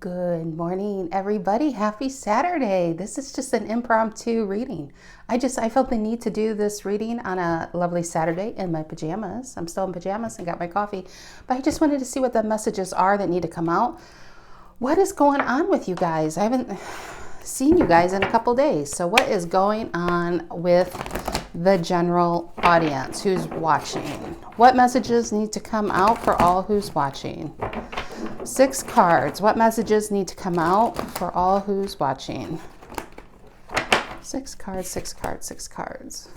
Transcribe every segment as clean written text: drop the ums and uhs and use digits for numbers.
Good morning, everybody. Happy Saturday. This is just an impromptu reading. I felt the need to do this reading on a lovely Saturday in my pajamas. I'm still in pajamas and got my coffee, but I just wanted to see what the messages are that need to come out. What is going on with you guys? I haven't seen you guys in a couple days. So what is going on with the general audience who's watching? What messages need to come out for all who's watching? 6 cards. What messages need to come out for all who's watching? 6 cards, 6 cards, 6 cards.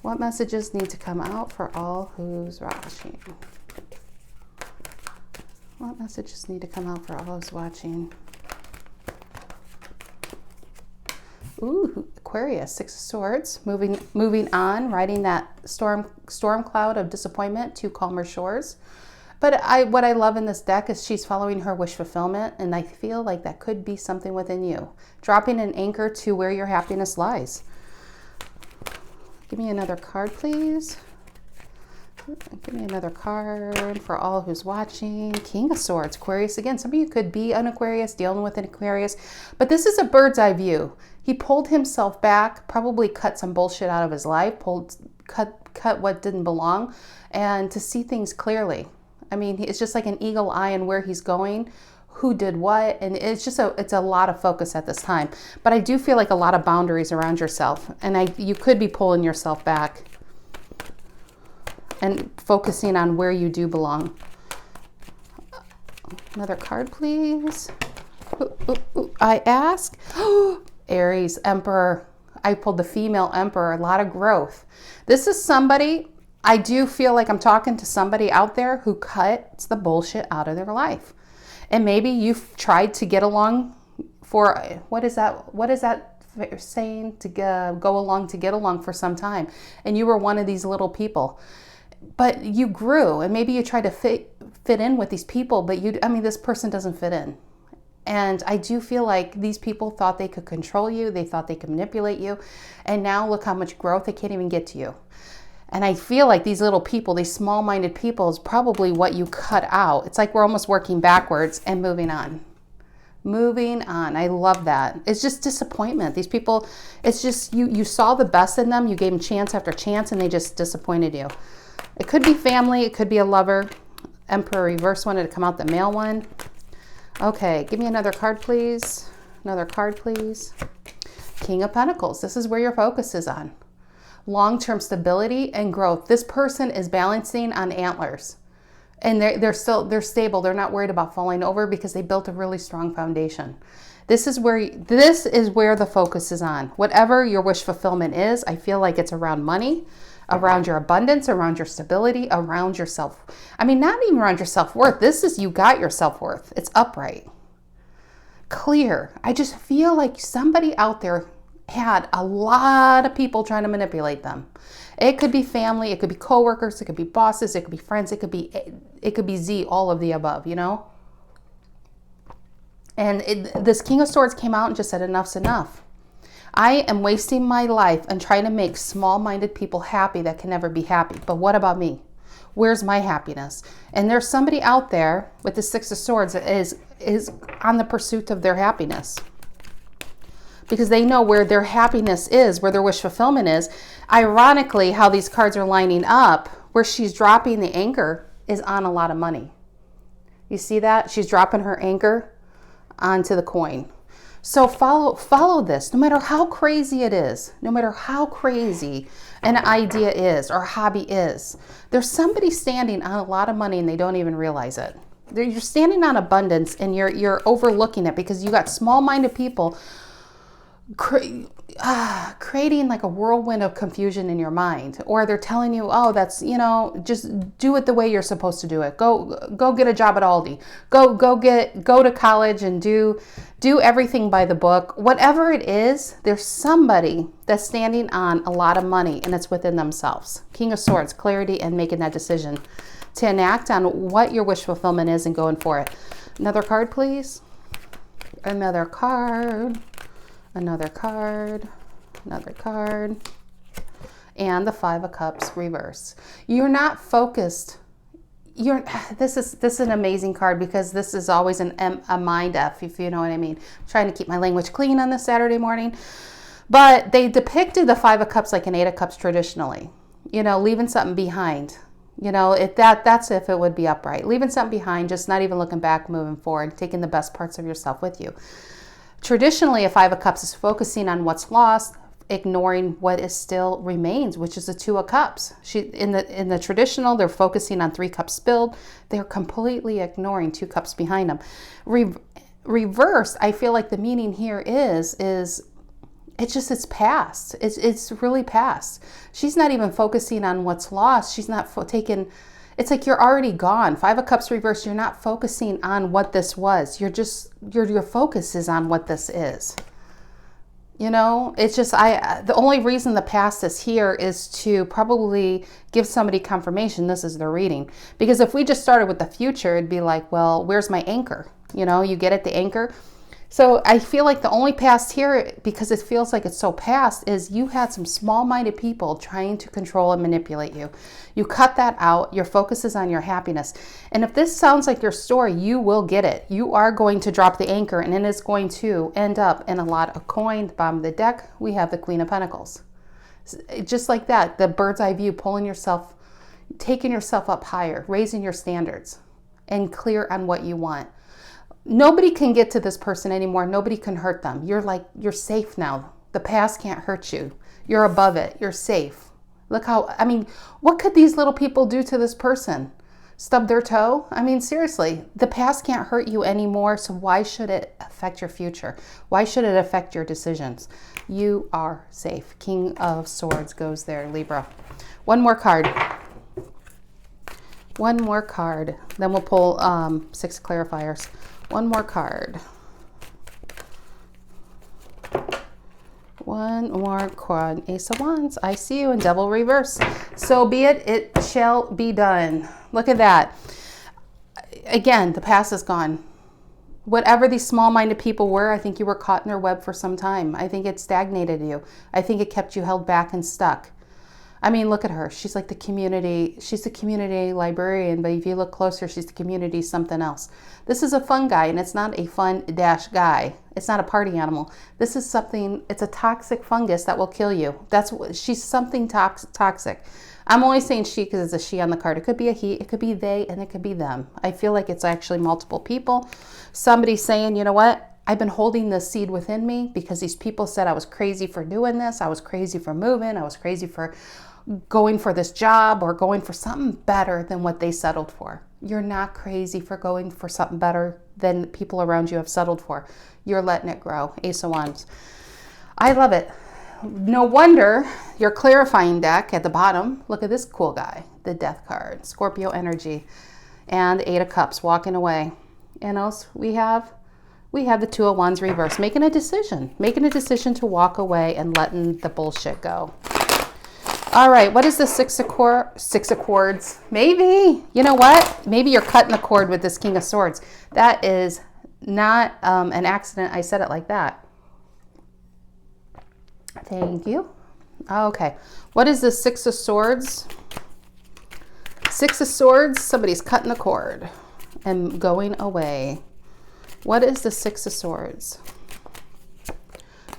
What messages need to come out for all who's watching? What messages need to come out for all who's watching? Ooh, Aquarius, 6 of Swords. Moving on, riding that storm cloud of disappointment to calmer shores. But what I love in this deck is she's following her wish fulfillment, and I feel like that could be something within you. Dropping an anchor to where your happiness lies. Give me another card, please. Give me another card for all who's watching. King of Swords, Aquarius again. Some of you could be an Aquarius, dealing with an Aquarius, but this is a bird's eye view. He pulled himself back, probably cut some bullshit out of his life, cut what didn't belong, and to see things clearly. I mean, it's just like an eagle eye on where he's going, who did what, and it's a lot of focus at this time. But I do feel like a lot of boundaries around yourself, and you could be pulling yourself back and focusing on where you do belong. Another card, please. I ask. Aries Emperor. I pulled the female Emperor. A lot of growth. This is somebody. I do feel like I'm talking to somebody out there who cuts the bullshit out of their life. And maybe you've tried to get along for, what is that saying? To go along to get along for some time. And you were one of these little people. But you grew, and maybe you tried to fit in with these people, but this person doesn't fit in. And I do feel like these people thought they could control you. They thought they could manipulate you. And now look how much growth they can't even get to you. And I feel like these little people, these small-minded people, is probably what you cut out. It's like we're almost working backwards and moving on. Moving on. I love that. It's just disappointment. These people, it's just you saw the best in them. You gave them chance after chance, and they just disappointed you. It could be family. It could be a lover. Emperor reverse wanted to come out, the male one. Okay, give me another card, please. Another card, please. King of Pentacles. This is where your focus is on. Long-term stability and growth. This person is balancing on antlers, and they're stable. They're not worried about falling over because they built a really strong foundation. This is where the focus is on. Whatever your wish fulfillment is, I feel like it's around money, around your abundance, around your stability, around yourself. Not even around your self-worth. This is, you got your self-worth. It's upright, clear. I just feel like somebody out there had a lot of people trying to manipulate them. It could be family, it could be coworkers, it could be bosses, it could be friends, it could be Z, all of the above, And this King of Swords came out and just said, enough's enough. I am wasting my life and trying to make small-minded people happy that can never be happy. But what about me? Where's my happiness? And there's somebody out there with the 6 of Swords that is on the pursuit of their happiness, because they know where their happiness is, where their wish fulfillment is. Ironically, how these cards are lining up, where she's dropping the anchor is on a lot of money. You see that? She's dropping her anchor onto the coin. So follow this, no matter how crazy it is, no matter how crazy an idea is or hobby is. There's somebody standing on a lot of money and they don't even realize it. You're standing on abundance and you're overlooking it because you got small-minded people creating like a whirlwind of confusion in your mind, or they're telling you, oh, that's, just do it the way you're supposed to do it. Go get a job at Aldi. Go to college and do everything by the book. Whatever it is, there's somebody that's standing on a lot of money, and it's within themselves. King of Swords, clarity and making that decision to enact on what your wish fulfillment is and going for it. Another card, please. Another card. Another card, another card, and the 5 of Cups reverse. You're not focused this is an amazing card, because this is always a mind F, if you know what I mean. I'm trying to keep my language clean on this Saturday morning. But they depicted the Five of Cups like an Eight of Cups traditionally. You know, leaving something behind. You know, that's if it would be upright. Leaving something behind, just not even looking back, moving forward, taking the best parts of yourself with you. Traditionally, a Five of Cups is focusing on what's lost, ignoring what is still remains, which is a Two of Cups. In the traditional, they're focusing on 3 cups spilled. They're completely ignoring 2 cups behind them. Reverse, I feel like the meaning here is it's past. It's really past. She's not even focusing on what's lost. She's not taking. It's like you're already gone. 5 of Cups reverse. You're not focusing on what this was. You're just your focus is on what this is. You know, it's just, the only reason the past is here is to probably give somebody confirmation this is their reading. Because if we just started with the future, it'd be like, well, where's my anchor? You know, you get it, the anchor. So I feel like the only past here, because it feels like it's so past, is you had some small-minded people trying to control and manipulate you. You cut that out. Your focus is on your happiness. And if this sounds like your story, you will get it. You are going to drop the anchor, and it is going to end up in a lot of coin. Bottom of the deck, we have the Queen of Pentacles. Just like that, the bird's eye view, taking yourself up higher, raising your standards, and clear on what you want. Nobody can get to this person anymore. Nobody can hurt them. You're safe now. The past can't hurt you. You're above it. You're safe. Look how, what could these little people do to this person? Stub their toe? Seriously, the past can't hurt you anymore. So why should it affect your future? Why should it affect your decisions? You are safe. King of Swords goes there, Libra. One more card. One more card. Then we'll pull 6 clarifiers. One more card. One more quad. Ace of Wands. I see you in Devil reverse. So be it. It shall be done. Look at that. Again, the past is gone. Whatever these small-minded people were, I think you were caught in their web for some time. I think it stagnated you. I think it kept you held back and stuck. Look at her. She's like the community. She's the community librarian, but if you look closer, she's the community something else. This is a fun guy, and it's not a fun dash guy. It's not a party animal. This is something, it's a toxic fungus that will kill you. She's something toxic. I'm only saying she because it's a she on the card. It could be a he, it could be they, and it could be them. I feel like it's actually multiple people. Somebody saying, you know what? I've been holding this seed within me because these people said I was crazy for doing this. I was crazy for moving. I was crazy for going for this job or going for something better than what they settled for. You're not crazy for going for something better than people around you have settled for. You're letting it grow. Ace of Wands. I love it. No wonder your clarifying deck at the bottom. Look at this cool guy, the Death card, Scorpio energy, and 8 of Cups walking away. And else we have the 2 of Wands reverse, making a decision to walk away and letting the bullshit go. All right, what is the 6 of Cords? Maybe, you know what? Maybe you're cutting the cord with this King of Swords. That is not an accident. I said it like that. Thank you. Okay, what is the 6 of Swords? 6 of Swords, somebody's cutting the cord and going away. What is the 6 of Swords?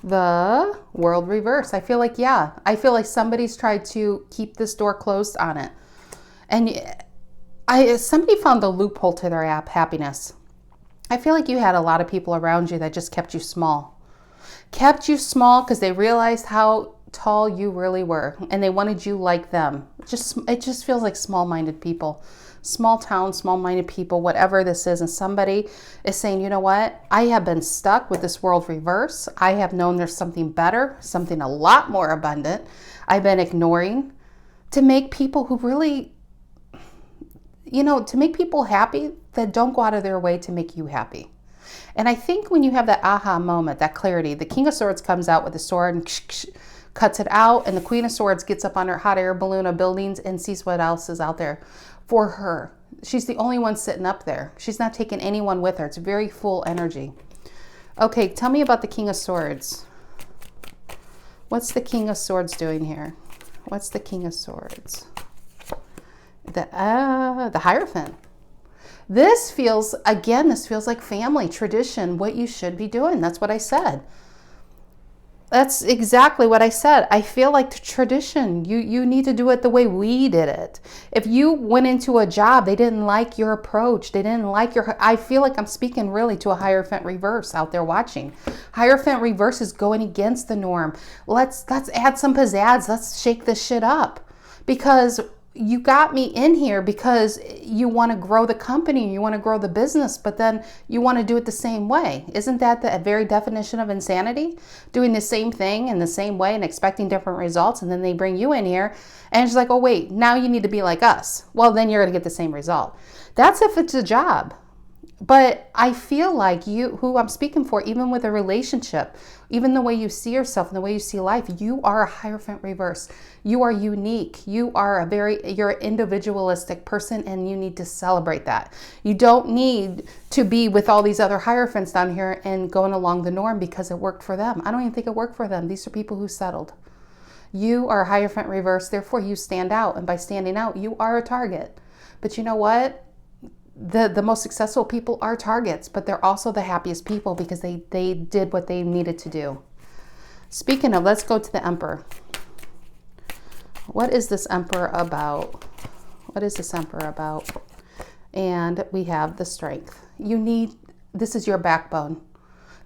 The World reverse. I feel like somebody's tried to keep this door closed on it. And somebody found the loophole to their happiness. I feel like you had a lot of people around you that just kept you small. Kept you small because they realized how tall you really were and they wanted you like them. It just feels like small-minded people. Small town, small-minded people, whatever this is, and somebody is saying, you know what? I have been stuck with this world reverse. I have known there's something better, something a lot more abundant. I've been ignoring to make people who really, to make people happy that don't go out of their way to make you happy. And I think when you have that aha moment, that clarity, the King of Swords comes out with a sword and cuts it out, and the Queen of Swords gets up on her hot air balloon of buildings and sees what else is out there. For her, she's the only one sitting up there. She's not taking anyone with her. It's very full energy. Okay, tell me about the King of Swords. What's the King of Swords doing here? What's the King of Swords? The Hierophant. This feels, again, this feels like family, tradition, what you should be doing. That's what I said. That's exactly what I said. I feel like the tradition, you need to do it the way we did it. If you went into a job, they didn't like your approach. They didn't like your, I feel like I'm speaking really to a Hierophant reverse out there watching. Hierophant reverse is going against the norm. Let's add some pizzazz. Let's shake this shit up, because you got me in here because you want to grow the company, you want to grow the business, but then you want to do it the same way. Isn't that the very definition of insanity? Doing the same thing in the same way and expecting different results, and then they bring you in here and it's like, oh wait, now you need to be like us. Well, then you're going to get the same result. That's if it's a job. But I feel like you, who I'm speaking for, even with a relationship, even the way you see yourself and the way you see life, you are a Hierophant reverse. You are unique. You are you're an individualistic person, and you need to celebrate that. You don't need to be with all these other Hierophants down here and going along the norm because it worked for them. I don't even think it worked for them. These are people who settled. You are a Hierophant reverse, therefore you stand out. And by standing out, you are a target. But you know what? The most successful people are targets, but they're also the happiest people because they did what they needed to do. Speaking of, let's go to the Emperor. What is this Emperor about? What is this Emperor about? And we have the Strength. This is your backbone.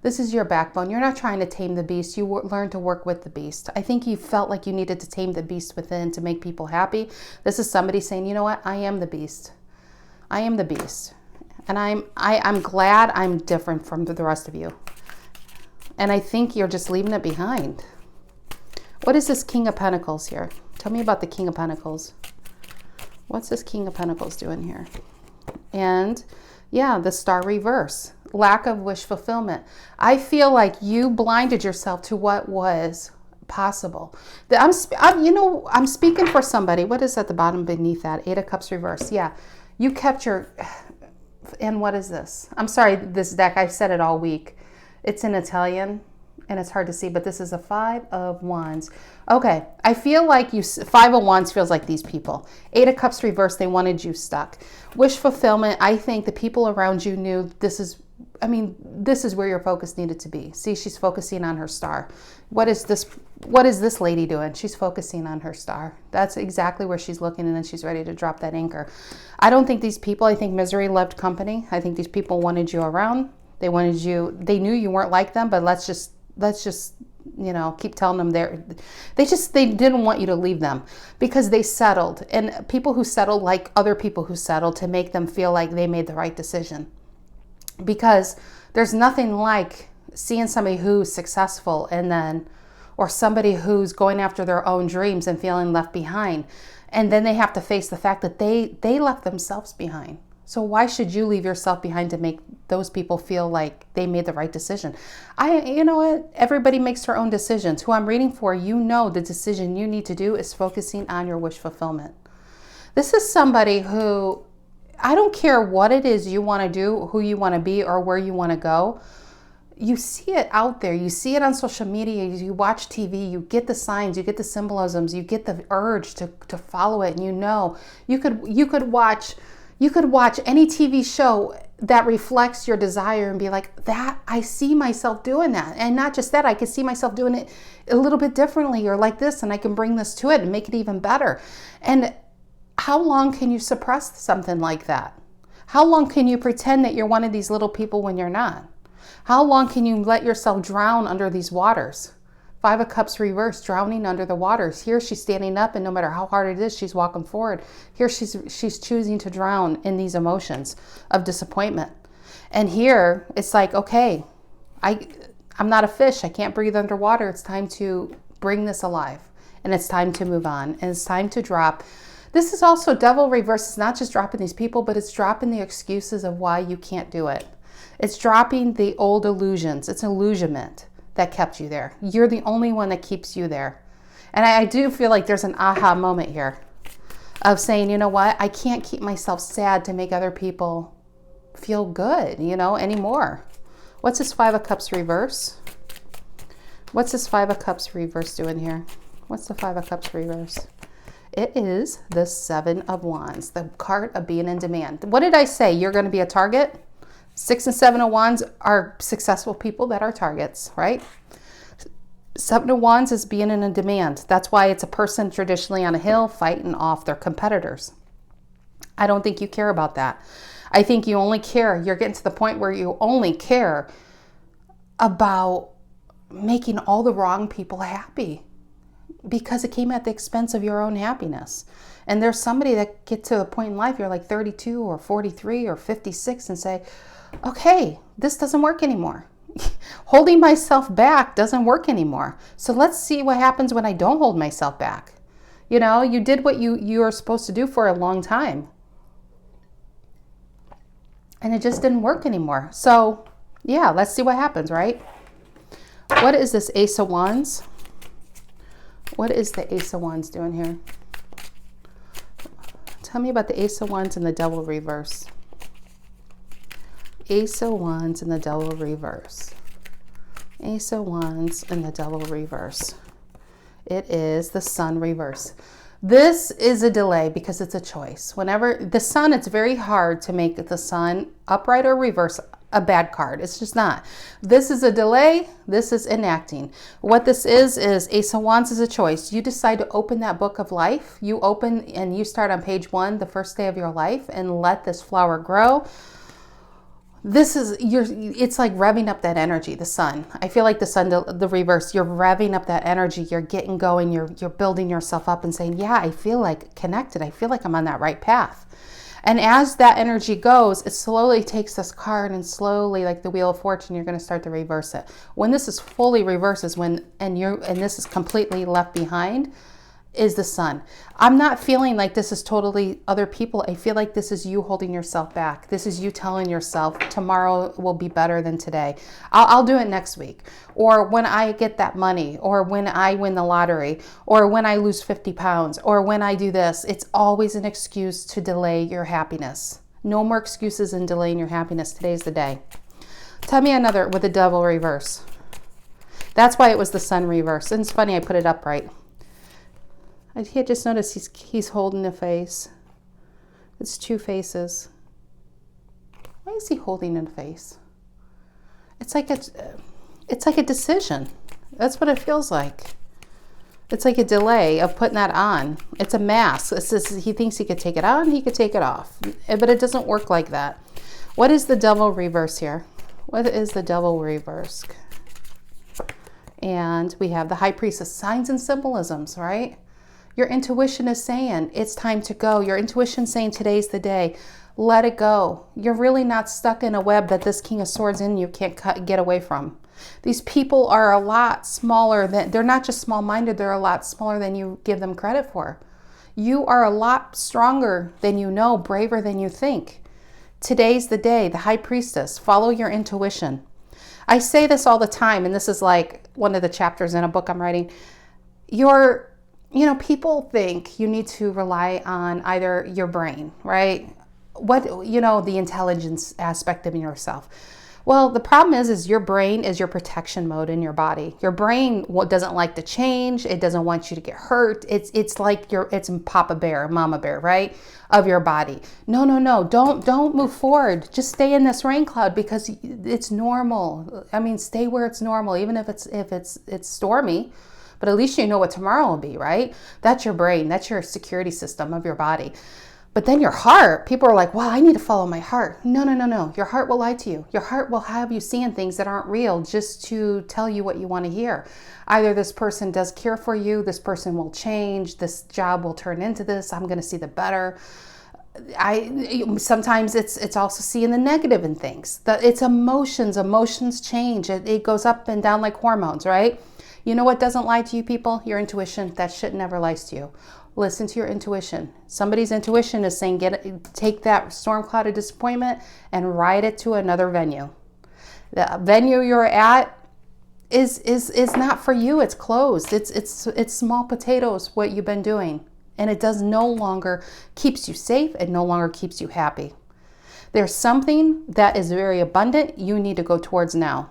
This is your backbone. You're not trying to tame the beast. You learn to work with the beast. I think you felt like you needed to tame the beast within to make people happy. This is somebody saying, you know what? I am the beast. I am the beast, and I'm glad I'm different from the rest of you. And I think you're just leaving it behind. What is this King of Pentacles here? Tell me about the King of Pentacles. What's this King of Pentacles doing here? And yeah, the Star reverse, lack of wish fulfillment. I feel like you blinded yourself to what was possible. I'm speaking for somebody. What is at the bottom beneath that? Eight of Cups reverse. Yeah. You kept your, and what is this? I'm sorry, this deck, I've said it all week. It's in Italian and it's hard to see, but this is a Five of Wands. Okay, I feel like Five of Wands feels like these people. Eight of Cups reversed, they wanted you stuck. Wish fulfillment, I think the people around you knew this is where your focus needed to be. See, she's focusing on her star. What is this lady doing? She's focusing on her star. That's exactly where she's looking, and then she's ready to drop that anchor. I don't think these people, I think misery loved company. I think these people wanted you around. They wanted you, they knew you weren't like them, but let's just, keep telling them they didn't want you to leave them because they settled. And people who settled like other people who settled to make them feel like they made the right decision. Because there's nothing like seeing somebody who's successful or somebody who's going after their own dreams and feeling left behind. And then they have to face the fact that they left themselves behind. So why should you leave yourself behind to make those people feel like they made the right decision? You know what? Everybody makes their own decisions. Who I'm reading for, the decision you need to do is focusing on your wish fulfillment. This is somebody who, I don't care what it is you want to do, who you want to be, or where you want to go. You see it out there. You see it on social media. You watch TV. You get the signs. You get the symbolisms. You get the urge to follow it. And you could watch any TV show that reflects your desire and be like, that I see myself doing that. And not just that, I can see myself doing it a little bit differently or like this, and I can bring this to it and make it even better. And how long can you suppress something like that? How long can you pretend that you're one of these little people when you're not? How long can you let yourself drown under these waters? Five of Cups reversed, drowning under the waters. Here she's standing up, and no matter how hard it is, she's walking forward. Here she's choosing to drown in these emotions of disappointment. And here it's like, okay, I'm not a fish. I can't breathe underwater. It's time to bring this alive, and it's time to move on, and it's time to drop. This is also Devil reverse. It's not just dropping these people, but it's dropping the excuses of why you can't do it. It's dropping the old illusions. It's illusionment that kept you there. You're the only one that keeps you there. And I do feel like there's an aha moment here of saying, you know what? I can't keep myself sad to make other people feel good, anymore. What's this Five of Cups reverse? What's this Five of Cups reverse doing here? What's the Five of Cups reverse? It is the Seven of Wands, the card of being in demand. What did I say? You're going to be a target? 6 and 7 of Wands are successful people that are targets, right? 7 of Wands is being in a demand. That's why it's a person traditionally on a hill fighting off their competitors. I don't think you care about that. I think you only care, you're getting to the point where you only care about making all the wrong people happy because it came at the expense of your own happiness. And there's somebody that gets to a point in life, you're like 32 or 43 or 56 and say, okay, this doesn't work anymore. Holding myself back doesn't work anymore. So let's see what happens when I don't hold myself back. You know, you did what you are supposed to do for a long time. And it just didn't work anymore. So yeah, let's see what happens, right? What is this Ace of Wands? What is the Ace of Wands doing here? Tell me about the Ace of Wands and the Devil reverse. Ace of Wands and the Devil reverse. Ace of Wands and the Devil reverse. It is the Sun reverse. This is a delay because it's a choice. Whenever the Sun, it's very hard to make the Sun upright or reverse a bad card. It's just not. This is a delay. This is enacting. What this is Ace of Wands is a choice. You decide to open that book of life. You open and you start on page 1, the first day of your life, and let this flower grow. This is it's like revving up that energy, the Sun. I feel like the Sun, the reverse, you're revving up that energy. You're getting going. You're building yourself up and saying, yeah, I feel like connected. I feel like I'm on that right path. And as that energy goes, it slowly takes this card and slowly, like the Wheel of Fortune, you're going to start to reverse it. When this is fully reversed is when, and this is completely left behind, is the Sun. I'm not feeling like this is totally other people. I feel like this is you holding yourself back. This is you telling yourself tomorrow will be better than today. I'll do it next week. Or when I get that money, or when I win the lottery, or when I lose 50 pounds, or when I do this. It's always an excuse to delay your happiness. No more excuses in delaying your happiness. Today's the day. Tell me another with the Devil reverse. That's why it was the Sun reverse. And it's funny, I put it upright. I just noticed he's holding a face. It's 2 faces. Why is he holding a face? It's like a decision. That's what it feels like. It's like a delay of putting that on. It's a mask. It's just, he thinks he could take it on, he could take it off. But it doesn't work like that. What is the Devil reverse here? What is the Devil reverse? And we have the High Priestess, signs and symbolisms, right? Your intuition is saying it's time to go. Your intuition saying today's the day. Let it go. You're really not stuck in a web that this King of Swords in you can't get away from. These people are a lot smaller than, they're not just small-minded, they're a lot smaller than you give them credit for. You are a lot stronger than you know, braver than you think. Today's the day, the High Priestess. Follow your intuition. I say this all the time, and this is like one of the chapters in a book I'm writing. People think you need to rely on either your brain, right? The intelligence aspect of yourself. Well, the problem is your brain is your protection mode in your body. Your brain doesn't like to change. It doesn't want you to get hurt. It's like it's Papa Bear, Mama Bear, right? Of your body. No. Don't move forward. Just stay in this rain cloud because it's normal. I mean, stay where it's normal, even if it's stormy. But at least you know what tomorrow will be, right? That's your brain. That's your security system of your body. But then your heart, people are like, wow, I need to follow my heart. No. Your heart will lie to you. Your heart will have you seeing things that aren't real just to tell you what you want to hear. Either this person does care for you, this person will change, this job will turn into this, I'm going to see the better. Sometimes it's also seeing the negative in things. It's emotions. Emotions change. It goes up and down like hormones, right? You know what doesn't lie to you, people? Your intuition. That shit never lies to you. Listen to your intuition. Somebody's intuition is saying, take that storm cloud of disappointment and ride it to another venue. The venue you're at is not for you. It's closed. It's small potatoes, what you've been doing. And it does no longer keeps you safe. It no longer keeps you happy. There's something that is very abundant you need to go towards now.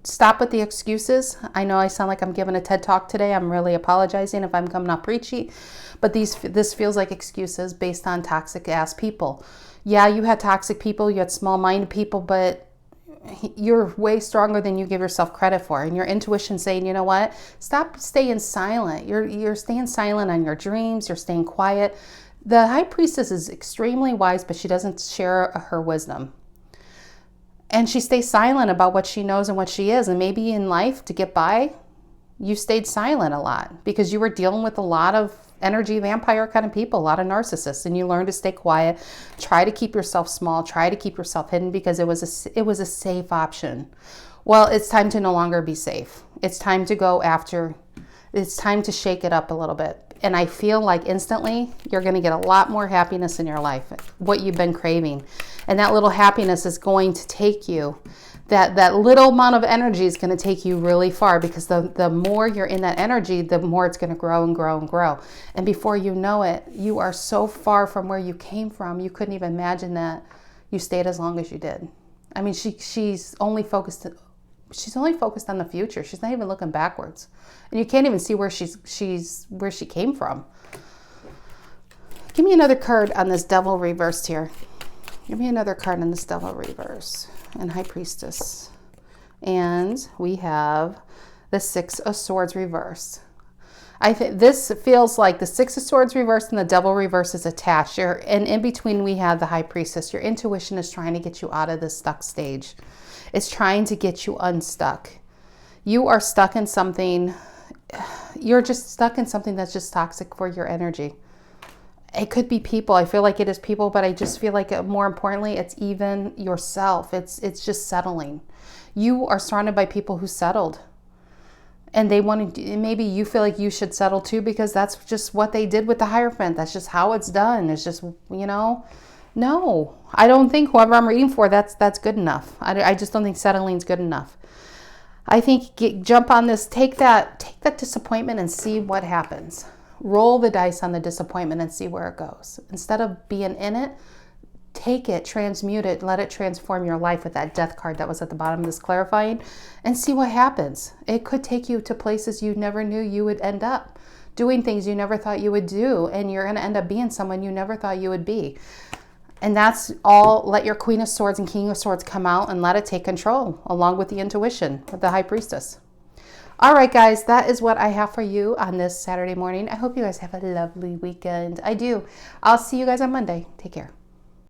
stop with the excuses. I know I sound like I'm giving a TED talk today. I'm really apologizing if I'm coming up preachy, but this feels like excuses based on toxic ass people. Yeah, you had toxic people, you had small-minded people, but you're way stronger than you give yourself credit for. And your intuition saying, you know what? Stop staying silent. You're staying silent on your dreams. You're staying quiet. The High Priestess is extremely wise, but she doesn't share her wisdom. And she stays silent about what she knows and what she is. And maybe in life, to get by, you stayed silent a lot because you were dealing with a lot of energy vampire kind of people, a lot of narcissists, and you learn to stay quiet, try to keep yourself small, try to keep yourself hidden because it was a safe option. Well, it's time to no longer be safe. It's time to go after, it's time to shake it up a little bit. And I feel like instantly you're going to get a lot more happiness in your life, what you've been craving. And that little happiness is going to take you, that little amount of energy is going to take you really far, because the more you're in that energy, the more it's going to grow and grow and grow. And before you know it, you are so far from where you came from, you couldn't even imagine that you stayed as long as you did. I mean, she's only focused on the future. She's not even looking backwards. And you can't even see where where she came from. Give me another card on this Devil reversed here. Give me another card on this Devil reverse and High Priestess. And we have the Six of Swords reverse. I think this feels like the Six of Swords reverse and the Devil reverse is attached. And in between we have the High Priestess. Your intuition is trying to get you out of this stuck stage. It's trying to get you unstuck. You are stuck in something. You're just stuck in something that's just toxic for your energy. It could be people. I feel like it is people, but I just feel like more importantly, it's even yourself. It's just settling. You are surrounded by people who settled. And they want to, maybe you feel like you should settle too, because that's just what they did with the Hierophant. That's just how it's done. It's just, no, I don't think whoever I'm reading for, that's good enough. I just don't think settling's good enough. I think jump on this, take that disappointment and see what happens. Roll the dice on the disappointment and see where it goes. Instead of being in it, take it, transmute it, let it transform your life with that Death card that was at the bottom of this clarifying, and see what happens. It could take you to places you never knew you would end up, doing things you never thought you would do, and you're going to end up being someone you never thought you would be. And that's all. Let your Queen of Swords and King of Swords come out and let it take control, along with the intuition of the High Priestess. All right, guys, that is what I have for you on this Saturday morning. I hope you guys have a lovely weekend. I do. I'll see you guys on Monday. Take care.